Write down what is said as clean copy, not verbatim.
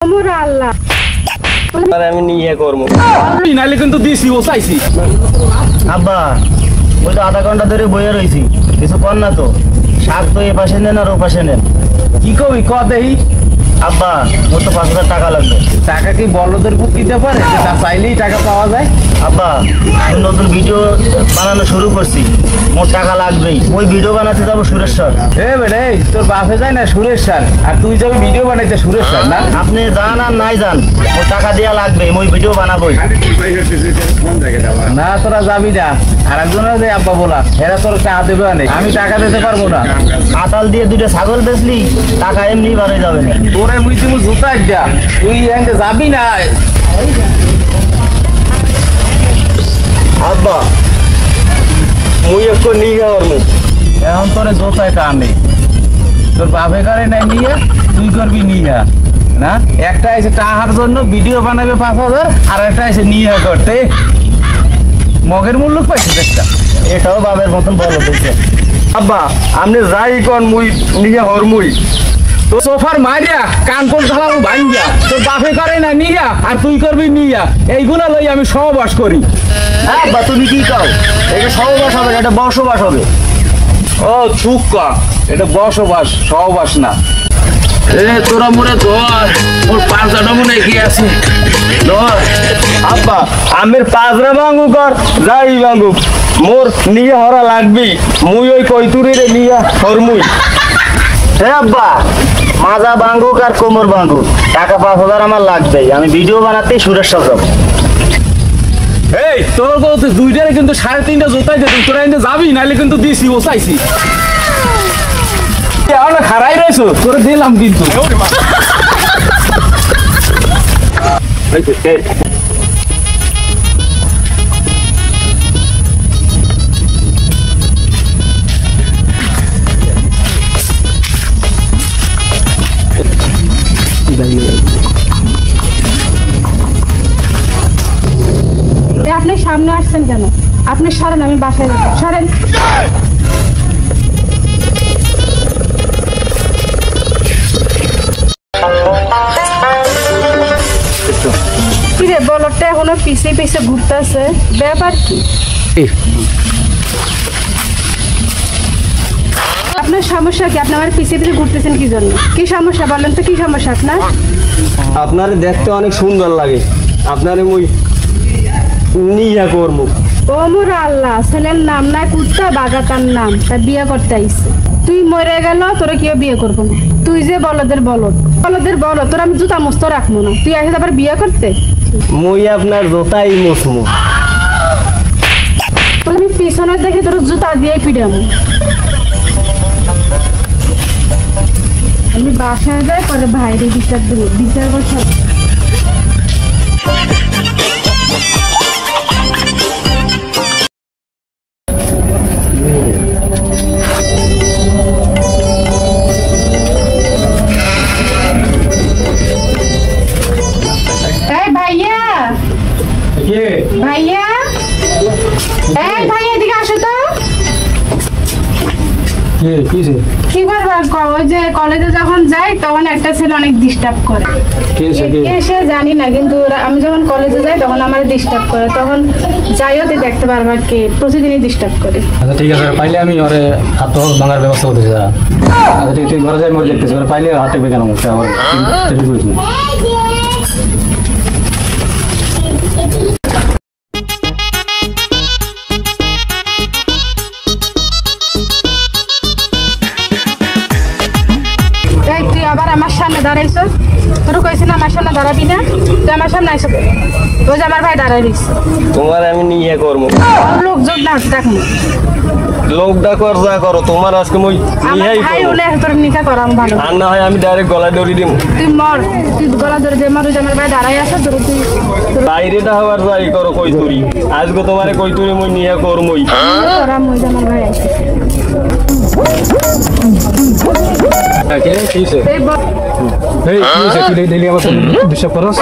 আল্লাহ আমি নিয়ে করবো নাইলে কিন্তু দিছি ও চাইছি। আব্বা ওই তো আধা ঘন্টা ধরে বইয়ে রয়েছি, কিছু কর না তো। শাক তো এ পাশে নেন আর ও পাশে নেন। কি কবি ক দেহি। আব্বা মোট তো 5,000 টাকা লাগবে। টাকা কি বলদের বুক দিতে পারে যে তা চাইলেই টাকা পাওয়া যায়? আব্বা আমি নতুন ভিডিও বানানো শুরু করছি, মোট টাকা লাগবেই। ওই ভিডিও বানাতে যাবো সুরেশ্বর। বেড়ে তোর বাপে যায় না সুরেশ্বর, আর তুই যাবি ভিডিও বানাইতে সুরেশ্বর না? আপনি যান আর নাই যান, ওর টাকা দেওয়া লাগবে, ওই ভিডিও বানাবোই। না তোরা যাবি না, আর একজনের যে আব্বা বলা এরা তোর টাকা দেবে না, আমি টাকা দিতে পারবো না। আতাল দিয়ে 2টা ছাগল বেচলি টাকা এমনি বাড়ে যাবে না। তোরে মুই তুমি জুতা দিয়া তুই এখানে যাবি না। আব্বা মুই একটু নিয়ে যাওয়ার মুখ এখন তোরে জোতায় কামে, তোর বাপে করে নাই নিয়ে তুই করবি নিয়ে না। একটা এসে টাকার জন্য ভিডিও বানাবে 5,000, আর একটা এসে নিয়ে করতে মগের মূল্য পাইছিস একটা। এটাও বাবের মতন বলো বলছে। আব্বা আপনি যাই কোন মুই নিয়ে হরমুই তো সোফার মারিয়া কান কোন ঢালাম ভাঙ্গিয়া তোর বাপে করে না নিয়া আর তুই করবি নিয়া, এইগুলা লই আমি সহবাস করি। হ্যাঁ আব্বা তুমি কি কও? এটা সহবাস হবে না, এটা বসবাস হবে। ও চুপ কর, এটা বসবাস সহবাস না। এ তোরা মোরে ধর, ওর পাঁচটা মনে কি আছে ধর। আব্বা আমের 5রা ভাঙু কর যাই ভাঙু, মোর নিয়ে হরা লাগবি। মুই ওই কৈতুরিরে নিয়ে হরমুই। হ্যাঁ আব্বা মাজা ভাঙুক আর কোমর ভাঙুক, টাকা 5,000 আমার লাগবেই। আমি ভিডিও বানাতেই সুরেশ্বর যাব। এই তোর কত দুইটারে কিন্তু 3.5টা জোতাই দে, তোরা এনে যাবি নাইলে কিন্তু দিছি ও চাইছি। আমরা খারাই রয়েছো তোরে দিলাম কিন্তু। আপনি সামনে আসছেন কেন? আপনি সরেন, আমি বাসায় যাবো, সরেন। কিরে বলটা এখনো পিছে পিছে ঘুরতেছে, ব্যাপার কি? আপনার সমস্যা কি? আপনি আমার পিছে পিছে ঘুরতেছেন কি জন্য? কি সমস্যা বলেন তো, কি সমস্যা আপনার? আপনারে দেখতে অনেক সুন্দর লাগে, আপনারে মুই নিয়া করবো। ওমর আল্লাহ, ছেলের নাম না কুত্তা বাগাতার নাম, তা বিয়ে করতে আইছে। তুই মরে গেল তোরা কেউ বিয়ে করবো না। তুই যে বলদের বলদ তোর আমি জুতা মস্ত রাখবো না। তুই আসে আবার বিয়ে করতে? মুই আপনার জোতাই মুসমু। তোর আমি পিছনে দেখে তোর জুতা দিয়ে পিটাবো। আমি বাসায় যাই, পরে ভাইরে বিচার দেবো, বিচার করতে। ভাইয়া ভাইয়া এদিকে আসো তো। কি করবো, ওই যে কলেজে যখন যাই তখন একটা ছেলে অনেক ডিস্টার্ব করে। সে জানি না, কিন্তু আমি যখন কলেজে যাই তখন আমার ডিস্টার্ব করে। তখন যাইও তুই দেখতে পারবা কে প্রতিদিনই ডিস্টার্ব করে। আচ্ছা ঠিক আছে, পাইলে আমি ওরে হাত ভাঙার ব্যবস্থা করতেছি। আচ্ছা ঠিক তুই ঘরে যাই মরে দেখতেছি, পাইলে হাতে বেগানো বুঝলি। তুই আবার আমার সামনে দাঁড়াইছো, তোর কইছি না আমার সামনে দাঁড়াবি না? তুই আমার সামনে আইসো, ওই যে আমার ভাই দাঁড়াই রইছে। তোমার আমি নিয়ে করবো। লোকজন ডাক দেখো, লোক ডাকর যা করো, তোমার আজকে মুই নিয়েই করবো। তোর নিকা করাম ভালো, আর না হয় আমি ডাইরেক্ট গলায় দড়ি দিব। তুই মর, তুই গলা ধরে যে মর, আমার ভাই দাঁড়াই আছে তোর। তুই বাইরেটা হওয়ার যাই করো কৈতুরি, আজকে তোমারে কৈতুরি মুই নিয়ে করমই। করাম, ওই যে আমার ভাই আছে। তুই ডেইলি আমার বিশ্বাস করস।